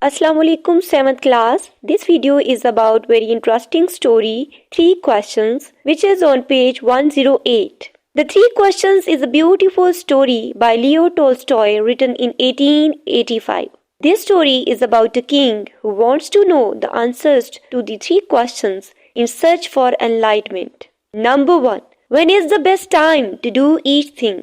Assalamu alaikum 7th class. This video is about very interesting story, 3 questions, which is on page 108. The 3 questions is a beautiful story by Leo Tolstoy written in 1885. This story is about a king who wants to know the answers to the 3 questions in search for enlightenment. Number 1. When is the best time to do each thing?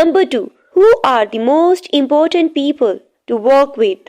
Number 2. Who are the most important people to work with?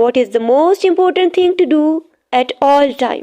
What is the most important thing to do at all time?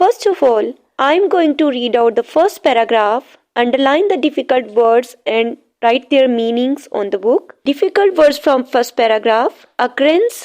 First of all, I am going to read out the first paragraph, underline the difficult words and write their meanings on the book. Difficult words from first paragraph: occurrence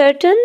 certain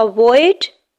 avoid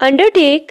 undertake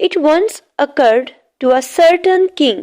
It once occurred to a certain king.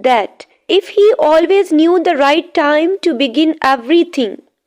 that if he always knew the right time to begin everything,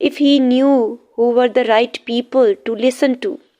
if he knew who were the right people to listen to,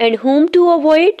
and whom to avoid,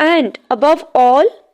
and above all,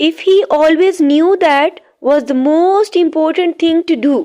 if he always knew that was the most important thing to do,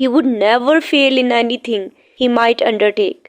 he would never fail in anything he might undertake,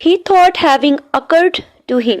He thought having occurred to him.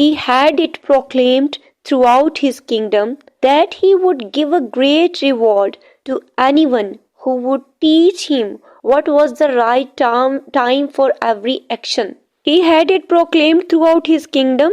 He had it proclaimed throughout his kingdom that he would give a great reward to anyone who would teach him what was the right time for every action. He had it proclaimed throughout his kingdom.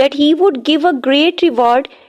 that he would give a great reward,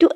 to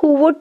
who would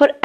for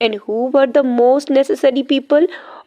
and who were the most necessary people,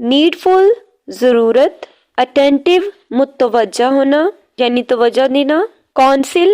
نیڈفل ضرورت، attentive متوجہ ہونا یعنی توجہ دینا، council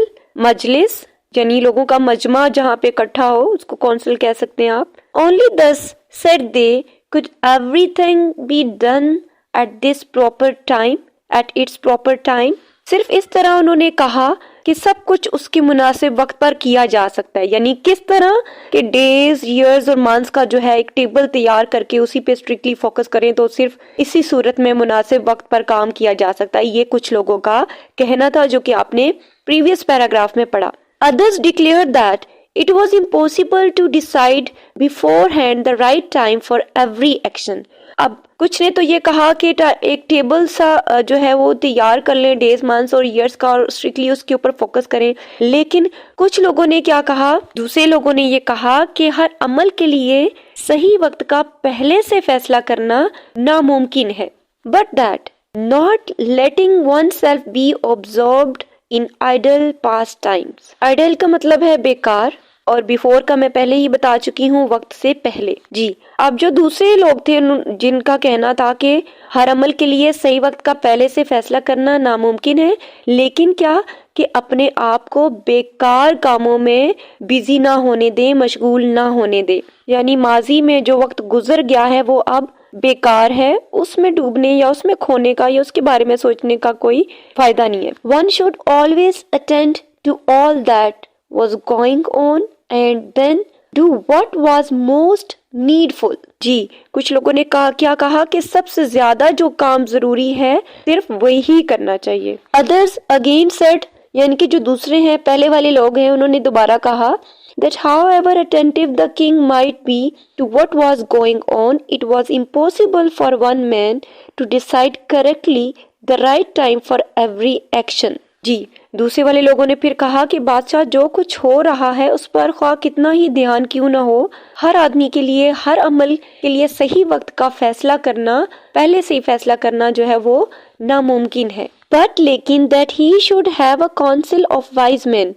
مجلس یعنی لوگوں کا مجمع جہاں پہ اکٹھا ہو اس کو کونسل کہہ سکتے ہیں آپ. Only thus said they could everything be done at this proper time, at its proper time. صرف اس طرح انہوں نے کہا کہ سب کچھ اس کے مناسب وقت پر کیا جا سکتا ہے. یعنی کس طرح کہ ڈیز، ایئرز اور منتھس کا جو ہے ایک ٹیبل تیار کر کے اسی پہ اسٹرکٹلی فوکس کریں تو صرف اسی صورت میں مناسب وقت پر کام کیا جا سکتا ہے. یہ کچھ لوگوں کا کہنا تھا جو کہ آپ نے پریویس پیراگراف میں پڑھا. Others declared that it was impossible to decide beforehand the right time for every action. اب کچھ نے تو یہ کہا کہ ایک ٹیبل سا جو ہے وہ تیار کر لیں ڈیز، منتھس اور ایئرس کا اور اسٹرکٹلی اس کے اوپر فوکس کریں. لیکن کچھ لوگوں نے کیا کہا، دوسرے لوگوں نے یہ کہا کہ ہر عمل کے لیے صحیح وقت کا پہلے سے فیصلہ کرنا ناممکن ہے. But that not letting oneself be absorbed in idle pastimes. idle کا مطلب ہے بیکار اور بیفور کا میں پہلے ہی بتا چکی ہوں وقت سے پہلے. جی اب جو دوسرے لوگ تھے جن کا کہنا تھا کہ ہر عمل کے لیے صحیح وقت کا پہلے سے فیصلہ کرنا ناممکن ہے، لیکن کیا کہ اپنے آپ کو بیکار کاموں میں بزی نہ ہونے دیں، مشغول نہ ہونے دیں. یعنی ماضی میں جو وقت گزر گیا ہے وہ اب بیکار ہے، اس میں ڈوبنے یا اس میں کھونے کا یا اس کے بارے میں سوچنے کا کوئی فائدہ نہیں ہے. One should always attend to all that was going on and then do what was most needful. جی کچھ لوگوں نے کیا کہا کہ سب سے زیادہ جو کام ضروری ہے صرف وہی کرنا چاہیے. Others again said یعنی کہ جو دوسرے ہیں پہلے والے لوگ ہیں انہوں نے دوبارہ کہا that however attentive the king might be to what was going on, it was impossible for one man to decide correctly the right time for every action. جی دوسرے والے لوگوں نے پھر کہا کہ بادشاہ جو کچھ ہو رہا ہے اس پر خواہ کتنا ہی دھیان کیوں نہ ہو، ہر آدمی کے لیے ہر عمل کے لیے صحیح وقت کا فیصلہ کرنا، پہلے سے ہی فیصلہ کرنا جو ہے وہ ناممکن ہے. But لیکن that he should have a council of wise men.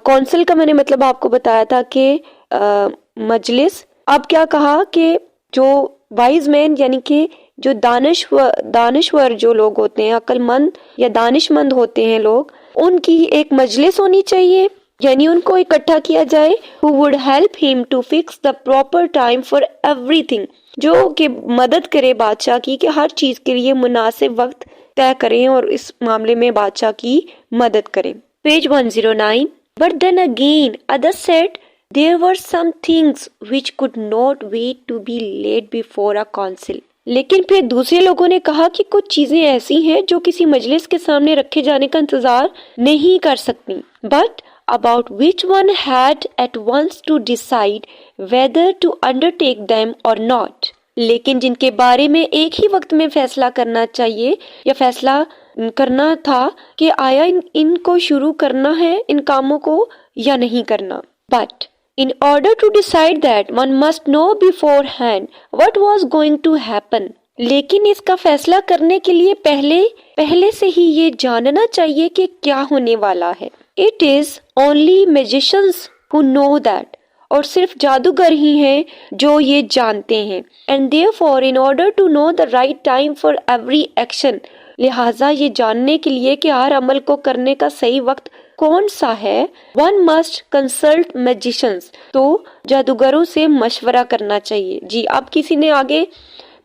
Council کا میں نے مطلب آپ کو بتایا تھا کہ مجلس. اب کیا کہا کہ جو وائز مین یعنی کہ جو دانشور جو لوگ ہوتے ہیں، عقل مند یا دانش مند ہوتے ہیں لوگ، ان کی ایک مجلس ہونی چاہیے یعنی ان کو اکٹھا کیا جائے. who would help him to fix the proper time for everything. جو کہ مدد کرے بادشاہ کی کہ ہر چیز کے لیے مناسب وقت طے کریں اور اس معاملے میں بادشاہ کی مدد کریں. Page 109. But then again others said there were some things which could not wait to be laid before a council. لیکن پھر دوسرے لوگوں نے کہا کہ کچھ چیزیں ایسی ہیں جو کسی مجلس کے سامنے رکھے جانے کا انتظار نہیں کر سکتی. But about which one had at once to decide whether to undertake them or not. لیکن جن کے بارے میں ایک ہی وقت میں فیصلہ کرنا چاہیے یا فیصلہ کرنا تھا کہ آیا ان کو شروع کرنا ہے ان کاموں کو یا نہیں کرنا. But in order to decide that one must know beforehand what was going to happen. لیکن اس کا فیصلہ کرنے کے لیے پہلے سے ہی یہ جاننا چاہیے کہ کیا ہونے والا ہے. It is only magicians who know that. اور صرف جادوگر ہی ہیں جو یہ جانتے ہیں. And therefore in order to know the right time for every action. لہٰذا یہ جاننے کے لیے کہ ہر عمل کو کرنے کا صحیح وقت کون سا ہے، one must consult magicians. تو جادوگروں سے مشورہ کرنا چاہیے. جی اب کسی نے آگے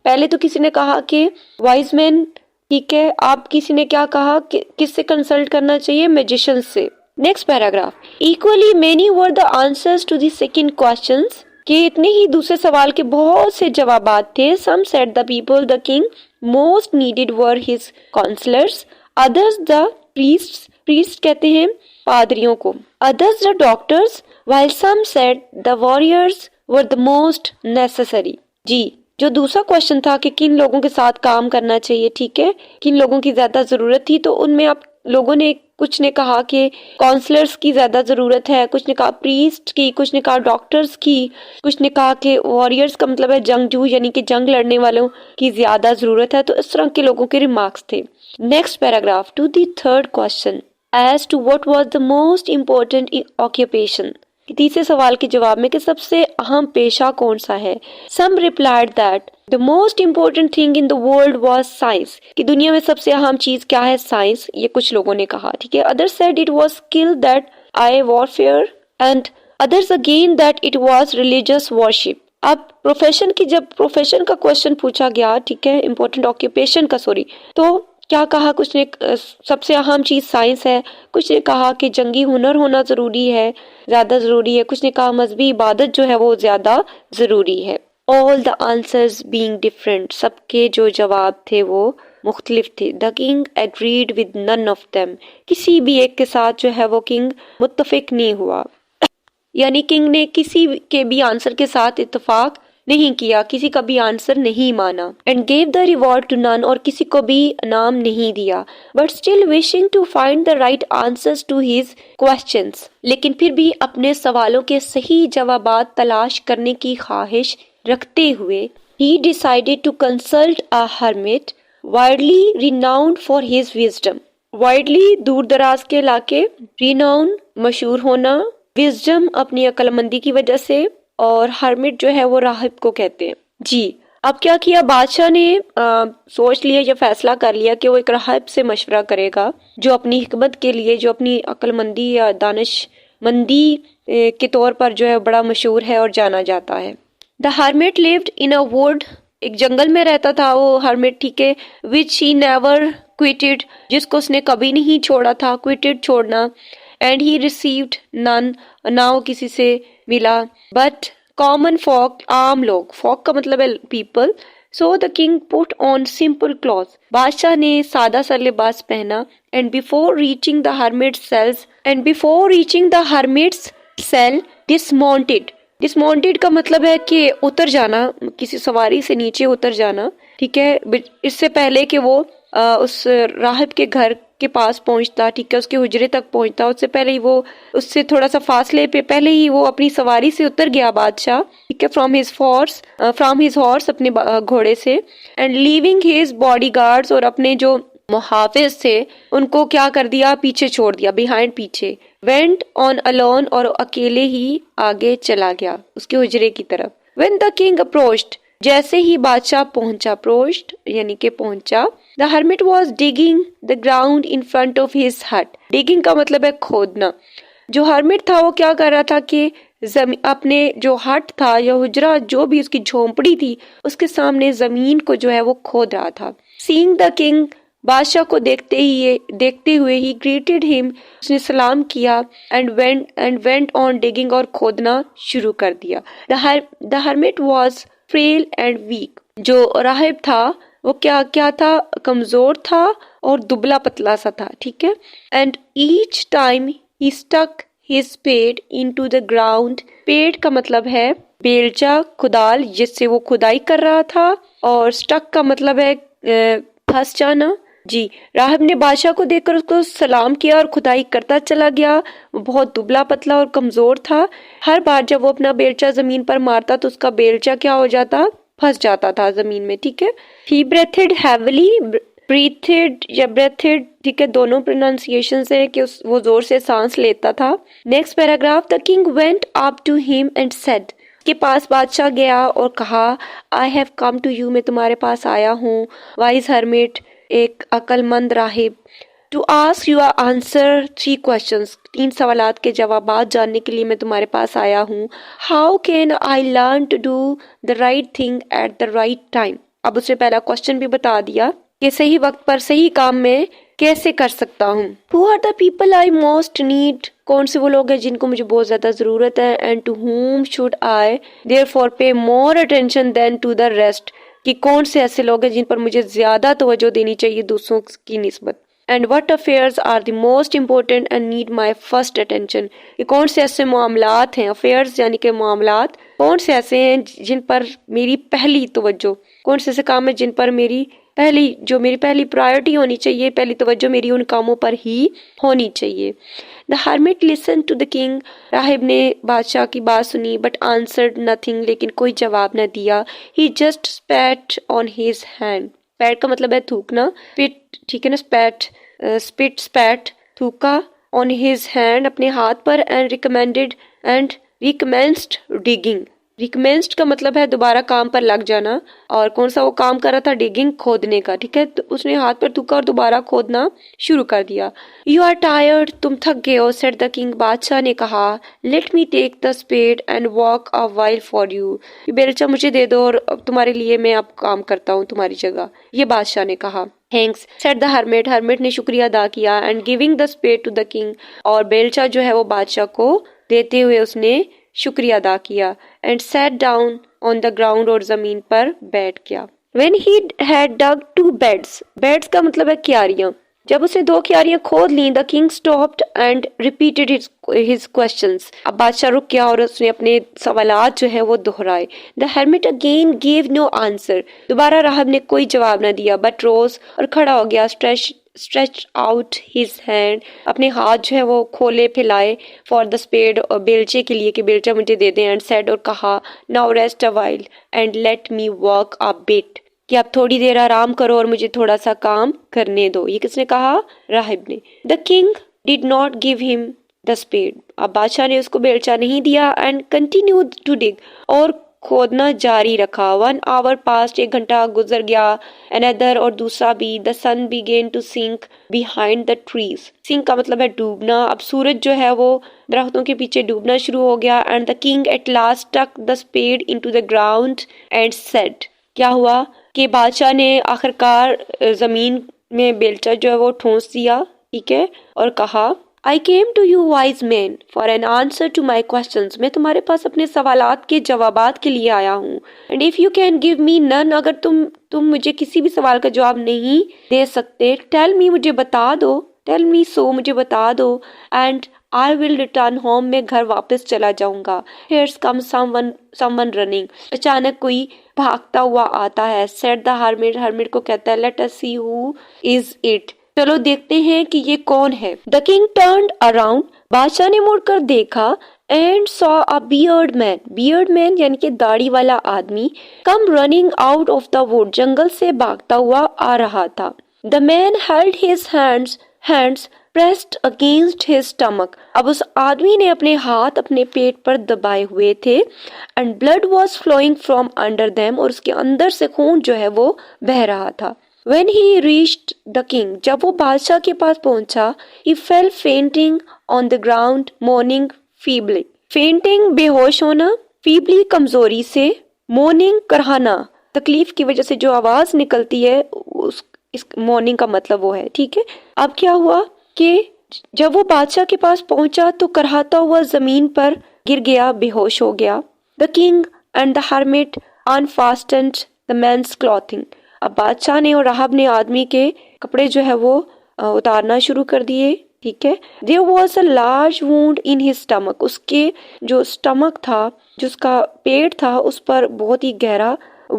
پہلے تو کسی نے کہا کہ وائز مین ٹھیک ہے، آپ کسی نے کیا کہا کہ کس سے کنسلٹ کرنا چاہیے؟ میجیشنز سے. Next paragraph. Equally many were the answers to the second questions. کہ اتنے ہی دوسرے سوال کے بہت سے جوابات تھے. Some said the people the king most needed were his counselors. Others the priests. priest کہتے ہیں پادریوں کو. Others the doctors. While some said the warriors were the most necessary. جی جو دوسرا کوشچن تھا کہ کن لوگوں کے ساتھ کام کرنا چاہیے، ٹھیک ہے، کن لوگوں کی زیادہ ضرورت تھی، تو ان میں آپ لوگوں نے کچھ نے کہا کہ کاؤنسلرز کی زیادہ ضرورت ہے، کچھ نے کہا پریسٹ کی، کچھ نے کہا ڈاکٹرز کی، کچھ نے کہا کہ وارئرز کا مطلب ہے جنگجو یعنی کہ جنگ لڑنے والوں کی زیادہ ضرورت ہے. تو اس طرح کے لوگوں کے ریمارکس تھے. Next paragraph. To the third question as to what was the most important occupation. تیسرے سوال کے جواب میں کہ سب سے اہم پیشہ کون سا ہے. Some replied that The most important thing in the world was science. کہ دنیا میں سب سے اہم چیز کیا ہے؟ سائنس. یہ کچھ لوگوں نے کہا. ٹھیک ہے. Others said it was skill, that I warfare, and others again that it was religious worship. اب جب پروفیشن کا کوشچن پوچھا گیا، ٹھیک ہے، امپورٹنٹ آکیوپیشن کا، تو کیا کہا؟ کچھ نے سب سے اہم چیز سائنس ہے، کچھ نے کہا کہ جنگی ہنر ہونا ضروری ہے، زیادہ ضروری ہے، کچھ نے کہا مذہبی عبادت جو ہے وہ زیادہ ضروری ہے. All the answers being different، سب کے جو جواب تھے وہ مختلف تھے. The king agreed with none of them، کسی بھی ایک کے ساتھ جو ہے وہ کنگ متفق نہیں ہوا، یعنی کنگ نے کسی کے بھی آنسر کے ساتھ اتفاق نہیں کیا، کسی کا بھی آنسر نہیں مانا. And gave the reward to none، اور کسی کو بھی انعام نہیں دیا. But still wishing to find the right answers to his questions، لیکن پھر بھی اپنے سوالوں کے صحیح جوابات تلاش کرنے کی خواہش رکھتے ہوئے he decided to consult a hermit widely renowned for his wisdom. widely دور دراز کے علاقے، renowned مشہور ہونا، wisdom اپنی عقل مندی کی وجہ سے، اور hermit جو ہے وہ راہب کو کہتے ہیں. جی اب کیا کیا بادشاہ نے؟ سوچ لیا یا فیصلہ کر لیا کہ وہ ایک راہب سے مشورہ کرے گا جو اپنی حکمت کے لیے، جو اپنی عقل مندی یا دانش مندی کے طور پر جو ہے بڑا مشہور ہے اور جانا جاتا ہے. The hermit lived in a wood، ایک جنگل میں رہتا تھا وہ hermit، ٹھیک ہے، which he never quitted، جس کو اس نے کبھی نہیں چھوڑا تھا، quitted چھوڑنا. And he received none، نہ وہ کسی سے ملا. But common folk، عام لوگ، folk کا مطلب ہے people. So the king put on simple clothes، بادشاہ نے سادہ سا لباس پہنا. And before reaching the hermit's cell dismounted. ڈسماؤنٹیڈ کا مطلب ہے کہ اتر جانا، کسی سواری سے نیچے اتر جانا، ٹھیک ہے. اس سے پہلے کہ وہ اس راہب کے گھر کے پاس پہنچتا، ٹھیک ہے، اس کے حجرے تک پہنچتا، اس سے پہلے ہی وہ اس سے تھوڑا سا فاصلے پہ پہلے ہی وہ اپنی سواری سے اتر گیا بادشاہ، ٹھیک ہے، فرام ہز ہارس اپنے گھوڑے سے. And leaving his bodyguards, اور اپنے جو محافظ تھے ان کو کیا کر دیا؟ پیچھے چھوڑ دیا، بیہائنڈ پیچھے. went on alone، اور اکیلے ہی آگے چلا گیا اس کے حجرے کی طرف. when the king approached، جیسے ہی بادشاہ پہنچا، approached یعنی کہ پہنچا. the hermit was digging the ground in front of his hut، digging کا مطلب ہے کھودنا. جو hermit تھا وہ کیا کر رہا تھا کہ اپنے جو ہٹ تھا یا حجرہ، جو بھی اس کی جھونپڑی تھی، اس کے سامنے زمین کو جو ہے وہ کھود رہا تھا. seeing the king، بادشاہ کو دیکھتے ہوئے ہی greeted him، اس نے سلام کیا. and went on digging، اور کھودنا شروع کر دیا. the hermit was frail and weak، جو راہب تھا وہ کیا تھا؟ کمزور تھا اور دبلا پتلا سا تھا، ٹھیک ہے. and each time he stuck his spade into the ground، spade کا مطلب ہے بیلچا، کدال، جس سے وہ کھدائی کر رہا تھا، اور stuck کا مطلب ہے پھنس جانا. جی راہب نے بادشاہ کو دیکھ کر اس کو سلام کیا اور کھدائی کرتا چلا گیا. وہ بہت دبلا پتلا اور کمزور تھا. ہر بار جب وہ اپنا بیلچا زمین پر مارتا تو اس کا بیلچا کیا ہو جاتا؟ پھنس جاتا تھا زمین میں، ٹھیک ہے. He breathed heavily، breathed یا breathed، ٹھیک ہے، دونوں پروننسیشن سے کہ وہ زور سے سانس لیتا تھا. Next paragraph. The king went up to him and said، کے پاس بادشاہ گیا اور کہا، I have come to you، میں تمہارے پاس آیا ہوں، wise hermit، ایک عقل مند راہب، to ask you answer 3 questions، 3 سوالات کے جوابات جاننے کے لیے میں تمہارے پاس آیا ہوں. How can I learn to do the right thing at the right time؟ اب اس نے پہلا کوشچن بھی بتا دیا کہ صحیح وقت پر صحیح کام میں کیسے کر سکتا ہوں. Who are the people I most need؟ کون سے وہ لوگ ہیں جن کو مجھے بہت زیادہ ضرورت ہے. And to whom should I therefore pay more attention than to the rest؟ کہ کون سے ایسے لوگ ہیں جن پر مجھے زیادہ توجہ دینی چاہیے دوسروں کی نسبت. And what affairs are the most important and need my first attention؟ کہ کون سے ایسے معاملات ہیں، affairs یعنی کہ معاملات، کون سے ایسے ہیں جن پر میری پہلی توجہ، کون سے ایسے کام ہیں جن پر میری پہلی پرائرٹی ہونی چاہیے، پہلی توجہ میری ان کاموں پر ہی ہونی چاہیے. The hermit listened to the king، راہب نے بادشاہ کی بات سنی. But answered nothing، لیکن کوئی جواب نہ دیا. He just spat on his hand، spat کا مطلب ہے تھوکنا، spit، ٹھیک ہے نا، spat تھوکا، on his hand اپنے ہاتھ پر. and recommenced digging، ریکمینسڈ کا مطلب ہے دوبارہ کام پر لگ جانا، اور کون سا وہ کام کر رہا تھا؟ ڈیگنگ، کھودنے کا، ٹھیک ہے. تو اس نے ہاتھ پر تھوکا اور دوبارہ کھودنا شروع کر دیا. یو آر ٹائرڈ، تم تھک گئے ہو، سیڈ دا کنگ، بادشاہ نے کہا. Let me take the spade and walk a while for you, بیلچہ مجھے دے دو اور تمہارے لیے میں اب کام کرتا ہوں تمہاری جگہ، یہ بادشاہ نے کہا. Thanks said the hermit, hermit نے شکریہ ادا کیا. And giving the spade to the king, اور بیلچہ جو ہے وہ بادشاہ کو دیتے ہوئے اس نے شکریہ ادا کیا. And sat down on the ground, اور زمین پر بیٹھ گیا. When he had dug 2 beds, beds کا مطلب ہے کیاریاں. جب اس نے 2 کیاریاں کھود لیں، the king stopped and repeated his questions, اب بادشاہ رک گیا اور اس نے اپنے سوالات جو ہے وہ دہرائے. دا ہرمٹ اگین گیو نو آنسر، دوبارہ راہب نے کوئی جواب نہ دیا. بٹ روز، اور کھڑا ہو گیا. اسٹریچ آؤٹ ہز ہینڈ، اپنے ہاتھ جو ہے وہ کھولے پھیلائے. فار دا اسپیڈ، اور بیلچے کے لیے کہ بیلچہ مجھے دے دیں. اینڈ سیڈ، اور کہا. Now rest a while and let me work a but, کہ اب تھوڑی دیر آرام کرو اور مجھے تھوڑا سا کام کرنے دو. یہ کس نے کہا؟ راہب نے. The king did not give ہم دا اسپیڈ، اب بادشاہ نے اس کو بیلچہ نہیں دیا. اینڈ کنٹینیوڈ ٹو ڈگ، اور کھودنا جاری رکھا. 1 hour passed، 1 گھنٹہ گزر گیا. another، اور دوسرا بھی. the sun began to sink behind the trees، sink کا مطلب ہے ڈوبنا. اب سورج جو ہے وہ درختوں کے پیچھے ڈوبنا شروع ہو گیا. and the king at last stuck the spade into the ground and said، کیا ہوا کہ بادشاہ نے آخر کار زمین میں بیلچہ جو ہے وہ ٹھونس دیا، ٹھیک ہے، اور کہا. I came to you wise men for an answer to my questions، میں تمہارے پاس اپنے سوالات کے جوابات کے لیے آیا ہوں. And if you can give me none، اگر تم مجھے کسی بھی سوال کا جواب نہیں دے سکتے، tell me، مجھے بتا دو. tell me so، مجھے بتا دو. And I will return home، میں گھر واپس چلا جاؤں گا. Here's comes someone running، اچانک کوئی بھاگتا ہوا آتا ہے. said the hermit، ہرمٹ کو کہتا ہے. let us see who is it، چلو دیکھتے ہیں کہ یہ کون ہے. The king turned around، بادشاہ نے مڑ کر دیکھا. and saw a bearded man، bearded man یعنی کہ داڑھی والا آدمی. come running out of the wood، جنگل سے بھاگتا ہوا آ رہا تھا. the man held his hands pressed against his stomach، اب اس آدمی نے اپنے ہاتھ اپنے پیٹ پر دبائے ہوئے تھے. and blood was flowing from under them، اور اس کے اندر سے خون جو ہے وہ بہہ رہا تھا. when he reached the king، جب وہ بادشاہ کے پاس پہنچا. he fell fainting on the ground mourning feebly، fainting بے ہوش ہونا، feebly کمزوری سے، mourning کرہنا، تکلیف کی وجہ سے جو آواز نکلتی ہے اس mourning کا مطلب وہ ہے، ٹھیک ہے. اب کیا ہوا کہ جب وہ بادشاہ کے پاس پہنچا تو کرہاتا ہوا زمین پر گر گیا، بے ہوش ہو گیا. the king and the hermit unfastened the man's clothing، اب بادشاہ نے اور راہب نے آدمی کے کپڑے جو ہے وہ اتارنا شروع کر دیے، ٹھیک ہے. there was a large wound in his stomach، اس کے جو stomach تھا، جو اس کا پیٹ تھا، اس پر بہت ہی گہرا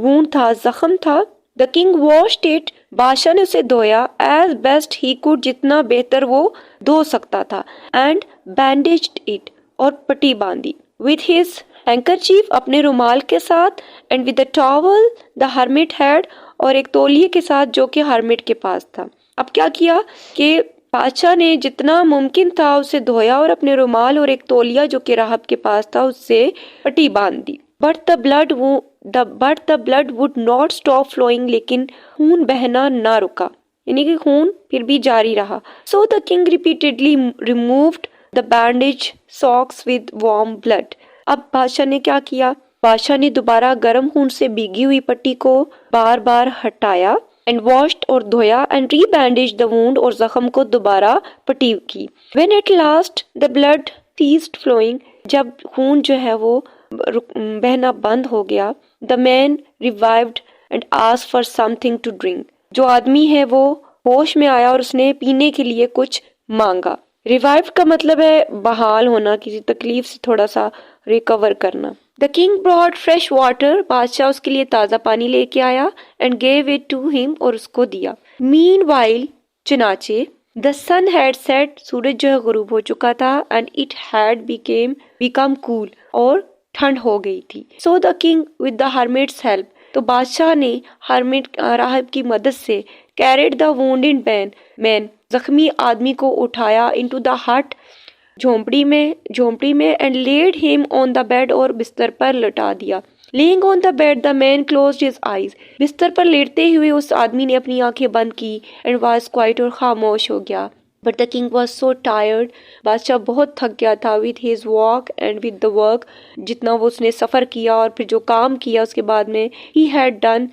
wound تھا، زخم تھا. the king washed it، بادشاہ نے اسے دھویا. as best he could، جتنا بہتر وہ دھو سکتا تھا. and bandaged it، اور پٹی باندھی. with his handkerchief، اپنے رومال کے ساتھ. and with the towel the hermit had، اور ایک تولیے کے ساتھ جو کہ ہرمٹ کے پاس تھا. اب کیا کیا کہ بادشاہ نے جتنا ممکن تھا اسے دھویا اور اپنے رومال اور ایک تولیہ جو کہ راہب کے پاس تھا اس سے پٹی باندھ دی. but the blood would not stop flowing، لیکن خون بہنا نہ رکا، یعنی کہ خون پھر بھی جاری رہا. so the king repeatedly removed the bandage socks with warm blood، اب بادشاہ نے کیا کیا؟ بادشاہ نے دوبارہ گرم خون سے بھیگی ہوئی پٹی کو بار بار ہٹایا. and washed، اور دھویا. and rebandaged the wound، اور زخم کو دوبارہ پٹی کی. when at last the blood ceased flowing، جب خون جو ہے وہ بہنا بند ہو گیا. the man revived and asked for something to drink، جو آدمی ہے وہ ہوش میں آیا اور اس نے پینے کے لیے کچھ مانگا. ریوائیو کا مطلب ہے بحال ہونا، کسی تکلیف سے تھوڑا سا ریکور کرنا. The king brought fresh water، بادشاہ اس کے لیے تازہ پانی لے کے آیا. and gave it to him، اور اس کو دیا. meanwhile، چنانچہ the sun had set، سورج جو ہے غروب ہو چکا تھا. and it had become cool، اور ٹھنڈ ہو گئی تھی. so the king with the hermit's help، تو بادشاہ نے ہرمٹ راہب کی مدد سے carried the wounded man، زخمی آدمی کو اٹھایا. into the hut، جھونپڑی میں اینڈ لیڈ ہم آن دا بیڈ اور بستر پر لٹا دیا. لیئنگ آن دا بیڈ دا مین کلوزڈ ہز آئیز. بستر پر لیٹتے ہوئے اس آدمی نے اپنی آنکھیں بند کی اینڈ واز کوائٹ اور خاموش ہو گیا. But the king was so tired. بادشاہ بہت تھک گیا تھا with his walk and with the work. جتنا وہ اس نے سفر کیا اور پھر جو کام کیا اس کے بعد میں ہی ہیڈ ڈن،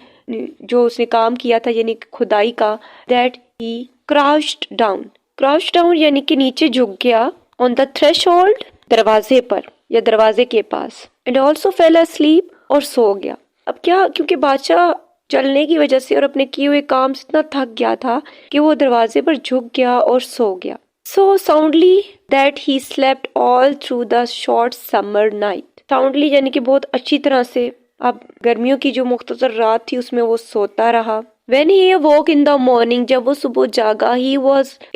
جو اس نے کام کیا تھا یعنی کھدائی کا. دیٹ ہی crouched down یعنی کہ نیچے جھک گیا. on the threshold دروازے پر یا دروازے کے پاس. and also fell asleep اور سو گیا. اب کیا، کیونکہ بادشاہ چلنے کی وجہ سے اور اپنے کیے ہوئے کام سے اتنا تھک گیا تھا کہ وہ دروازے پر جھک گیا اور سو گیا. so soundly that he slept all through the short summer night. soundly یعنی کہ بہت اچھی طرح سے. اب گرمیوں کی جو مختصر رات تھی اس میں وہ سوتا رہا. when he awoke in the morning جب وہ صبح جاگا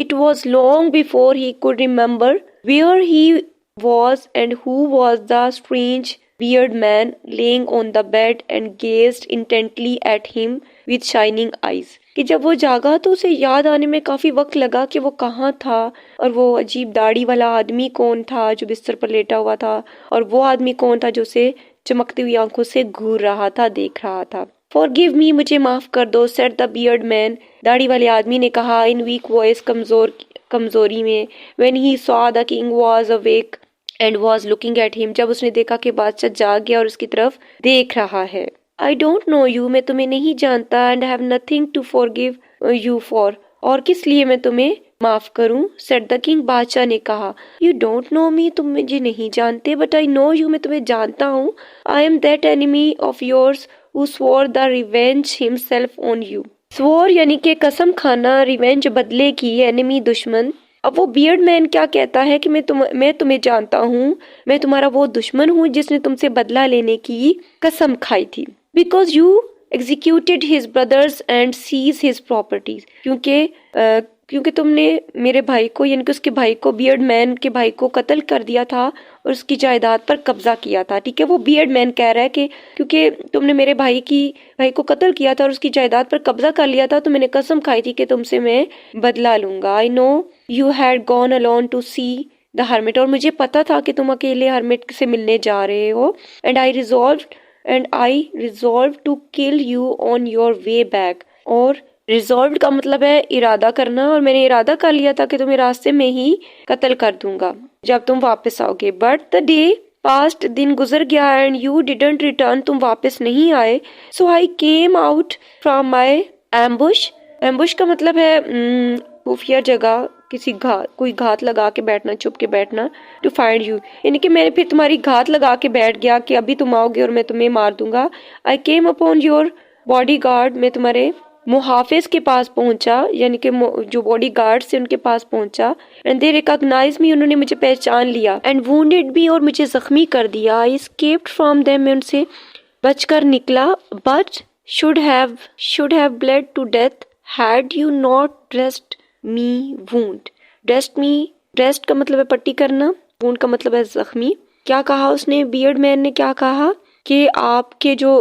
it was long before he could remember where he was and who was the strange bearded man laying on the bed and gazed intently at him with shining eyes. کہ جب وہ جاگا تو اسے یاد آنے میں کافی وقت لگا کہ وہ کہاں تھا اور وہ عجیب داڑھی والا آدمی کون تھا جو بستر پر لیٹا ہوا تھا اور وہ آدمی کون تھا جو اسے چمکتی ہوئی آنکھوں سے گھور رہا تھا، دیکھ رہا تھا. Forgive me مجھے معاف کر دو said the bearded man. داڑھی والے آدمی نے کہا in weak voice کمزوری میں. when he saw the king was awake and was looking at him جب اس نے دیکھا کہ بادشاہ جاگ گیا اور اس کی طرف دیکھ رہا ہے. I don't know you میں تمہیں نہیں جانتا and have nothing to forgive you for اور کس لیے میں تمہیں معاف کروں. said the king بادشاہ نے کہا you don't know me تم مجھے نہیں جانتے but I know you میں تمہیں جانتا ہوں. I am that enemy of yours who swore the revenge himself on you. swore یعنی کہ قسم کھانا، revenge بدلے کی، enemy دشمن. اب وہ بیئرڈ مین کیا کہتا ہے کہ میں تمہیں جانتا ہوں، میں تمہارا وہ دشمن ہوں جس نے تم سے بدلہ لینے کی قسم کھائی تھی. because you executed his brothers and seized his properties کیونکہ تم نے میرے بھائی کو یعنی کہ اس کے بھائی کو، بیئرڈ مین کے بھائی کو قتل کر دیا تھا اور اس کی جائیداد پر قبضہ کیا تھا. ٹھیک ہے، وہ بیئرڈ مین کہہ رہا ہے کہ کیونکہ تم نے میرے بھائی کو قتل کیا تھا اور اس کی جائیداد پر قبضہ کر لیا تھا تو میں نے قسم کھائی تھی کہ تم سے میں بدلہ لوں گا. I know you had gone alone to see the hermit اور مجھے پتا تھا کہ تم اکیلے ہرمٹ سے ملنے جا رہے ہو. and I resolved to kill you on your way back اور resolved کا مطلب ہے ارادہ کرنا، اور میں نے ارادہ کر لیا تھا کہ تمہیں راستے میں ہی قتل کر دوں گا جب تم واپس آؤ گے. but the day passed دن گزر گیا and you didn't return تم واپس نہیں آئے. so I came out from my ambush کا مطلب ہے خفیہ جگہ، کوئی گھات لگا کے بیٹھنا، چھپ کے بیٹھنا. to find you یعنی کہ میں نے پھر تمہاری گھات لگا کے بیٹھ گیا کہ ابھی تم آؤ گے اور میں تمہیں مار دوں گا. I came upon your bodyguard میں تمہارے محافظ کے پاس پہنچا یعنی کہ جو باڈی گارڈ سے ان کے پاس پہنچا. and they recognized me انہوں نے مجھے پہچان لیا. and wounded me اور مجھے زخمی کر دیا. I escaped from them میں ان سے بچ کر نکلا. but should have bled to death had you not dressed me wound. dressed کا مطلب ہے پٹی کرنا، wound کا مطلب ہے زخمی. کیا کہا اس نے، بیئرڈ مین نے کیا کہا کہ آپ کے جو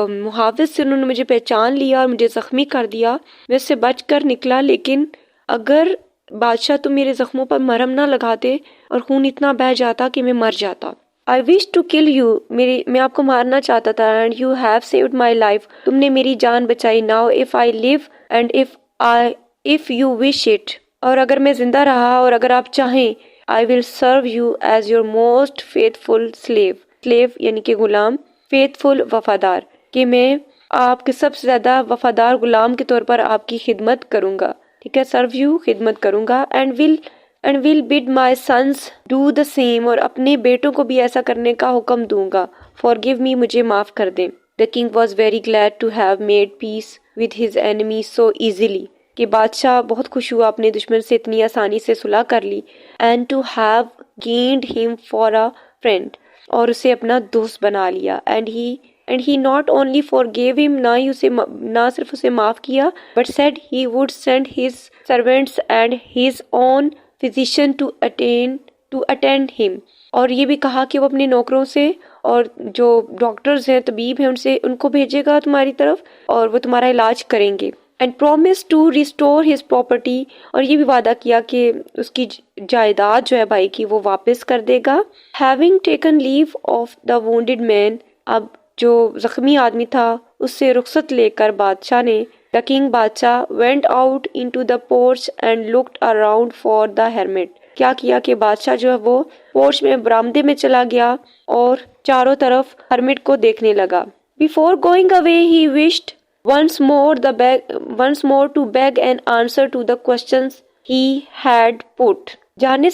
محافظ سے انہوں نے مجھے پہچان لیا اور مجھے زخمی کر دیا، میں اس سے بچ کر نکلا. لیکن اگر بادشاہ تم میرے زخموں پر مرہم نہ لگاتے اور خون اتنا بہہ جاتا کہ میں مر جاتا. I wish to kill you میں آپ کو مارنا چاہتا تھا. and you have saved my life تم نے میری جان بچائی. now if I live and if you wish it اور اگر میں زندہ رہا اور اگر آپ چاہیں I will serve you as your most faithful slave یعنی کہ غلام، faithful وفادار، کہ میں آپ کے سب سے زیادہ وفادار غلام کے طور پر آپ کی خدمت کروں گا. ٹھیک ہے، serve you خدمت کروں گا. and will bid my sons do the same اور اپنے بیٹوں کو بھی ایسا کرنے کا حکم دوں گا. forgive me مجھے معاف کر دیں. the king was very glad to have made peace with his enemy so easily کہ بادشاہ بہت خوش ہوا اپنے دشمن سے اتنی آسانی سے صلح کر لی. and to have gained him for a friend اور اسے اپنا دوست بنا لیا. and he not only forgave him نہ صرف اسے معاف کیا but said he would send his servants and his own physician to attend him اور یہ بھی کہا کہ وہ اپنے نوکروں سے اور جو ڈاکٹرز ہیں، طبیب ہیں، ان کو بھیجے گا تمہاری طرف اور وہ تمہارا علاج کریں گے. and promised to restore his property, اور یہ بھی وعدہ کیا کہ اس کی جائیداد جو ہے بھائی کی وہ واپس کر دے گا. Having taken leave of the wounded man, اب جو زخمی آدمی تھا اس سے رخصت لے کر بادشاہ نے the king بادشاہ went out into the porch and looked around for the hermit. کیا کیا کہ بادشاہ جو ہے وہ پورچ میں برآمدے میں چلا گیا اور چاروں طرف ہرمٹ کو دیکھنے لگا. Before going away he wished once more to beg an answer to the questions he had put. جانے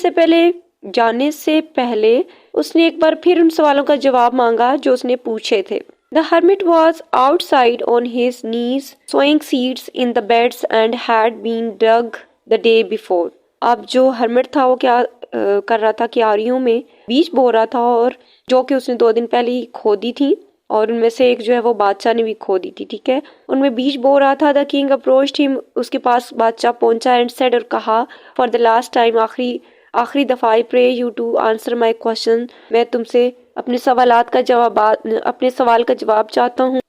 سے پہلے اس نے ایک بار پھر ان سوالوں کا جواب مانگا جو اس نے پوچھے تھے. The hermit was outside on his knees sowing seeds in the beds and had been dug the day before. اب جو ہرمٹ تھا وہ کیا کر رہا تھا، کیاریوں میں بیج بو رہا تھا، اور جو کہ اس نے 2 دن پہلے ہی کھودی تھی، اور ان میں سے ایک جو ہے وہ بادشاہ نے بھی کھودی تھی. ٹھیک ہے، ان میں بیج بو رہا تھا. The king approached him، اس کے پاس بادشاہ پہنچا and said، اور کہا for the last time، آخری دفعہ I pray you to answer my question، میں تم سے اپنے سوال کا جواب چاہتا ہوں.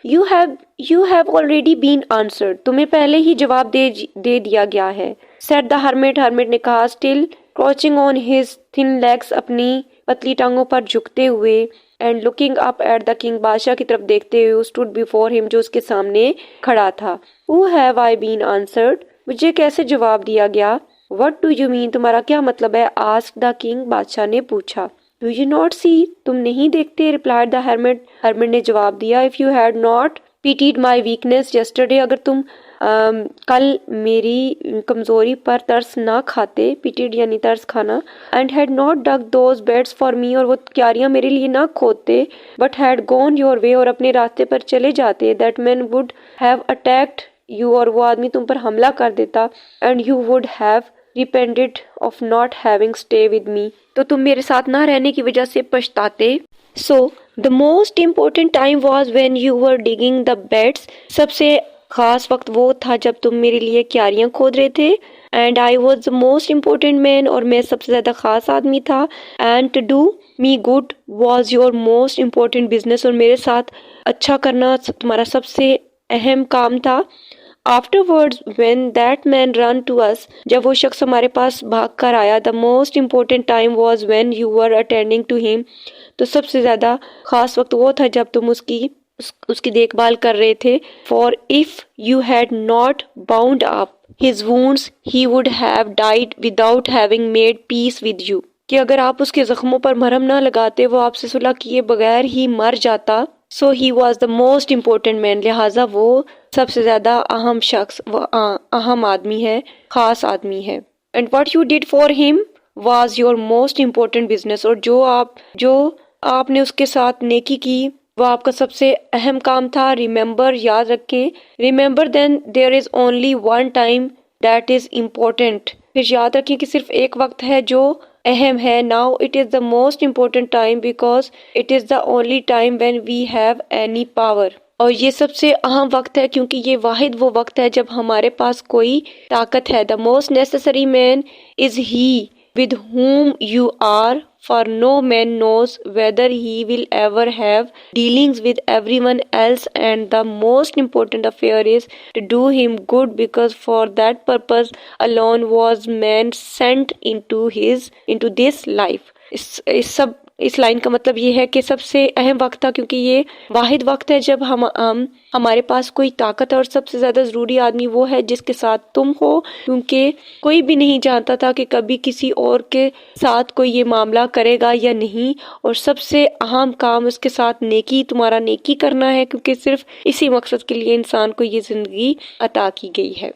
You have already been answered، تمہیں پہلے ہی جواب دے دیا گیا ہے. said the hermit نے کہا still crouching on his thin legs، اپنی پتلی ٹانگوں پر جھکتے ہوئے and looking up at the king، بادشاہ کی طرف دیکھتے ہوئے stood before him، جو اس کے سامنے کھڑا تھا. Who have I been answered، مجھے کیسے جواب دیا گیا. What do you mean، تمہارا کیا مطلب ہے. asked the king، بادشاہ نے پوچھا. Do you not see، تم نہیں دیکھتے. replied the hermit نے جواب دیا. If you had not pitied my weakness yesterday، اگر تم کل میری کمزوری پر ترس نہ کھاتے، پیٹیڈ یعنی ترس کھانا، and had not dug those beds for me، اور وہ کیاریاں میرے لیے نہ کھودتے، but had gone your way، اور اپنے راستے پر چلے جاتے، that man would have attacked you، اور وہ آدمی تم پر حملہ کر دیتا، and you would have repented of not having stay with me، تو تم میرے ساتھ نہ رہنے کی وجہ سے پچھتاتے. So the most important time was when you were digging the beds، سب سے خاص وقت وہ تھا جب تم میرے لیے کیاریاں کھود رہے تھے. and I was the most important man، اور میں سب سے زیادہ خاص آدمی تھا. and to do me good was your most important business، اور میرے ساتھ اچھا کرنا تمہارا سب سے اہم کام تھا. afterwards when that man ran to us، جب وہ شخص ہمارے پاس بھاگ کر آیا، the most important time was when you were attending to him، تو سب سے زیادہ خاص وقت وہ تھا جب تم اس کی دیکھ بھال کر رہے تھے. for if you had not bound up his wounds he would have died without having made peace with you، کہ اگر آپ اس کے زخموں پر مرہم نہ لگاتے وہ آپ سے صلح کیے بغیر ہی مر جاتا. so he was the most important man، لہٰذا وہ سب سے زیادہ اہم شخص، وہ اہم آدمی ہے، خاص آدمی ہے. and what you did for him was your most important business، اور جو آپ نے اس کے ساتھ نیکی کی وہ آپ کا سب سے اہم کام تھا. remember، یاد رکھیں. remember then there is only one time that is important، پھر یاد رکھیں کہ صرف ایک وقت ہے جو اہم ہے. now it is the most important time because it is the only time when we have any power، اور یہ سب سے اہم وقت ہے کیونکہ یہ واحد وہ وقت ہے جب ہمارے پاس کوئی طاقت ہے. the most necessary man is he with whom you are، for no man knows whether he will ever have dealings with everyone else, and the most important affair is to do him good, because for that purpose alone was man sent into this life. اس line کا مطلب یہ ہے کہ سب سے اہم وقت تھا کیونکہ یہ واحد وقت ہے جب ہمارے پاس کوئی طاقت ہے، اور سب سے زیادہ ضروری آدمی وہ ہے جس کے ساتھ تم ہو، کیونکہ کوئی بھی نہیں جانتا تھا کہ کبھی کسی اور کے ساتھ کوئی یہ معاملہ کرے گا یا نہیں. اور سب سے اہم کام اس کے ساتھ تمہارا نیکی کرنا ہے، کیونکہ صرف اسی مقصد کے لیے انسان کو یہ زندگی عطا کی گئی ہے.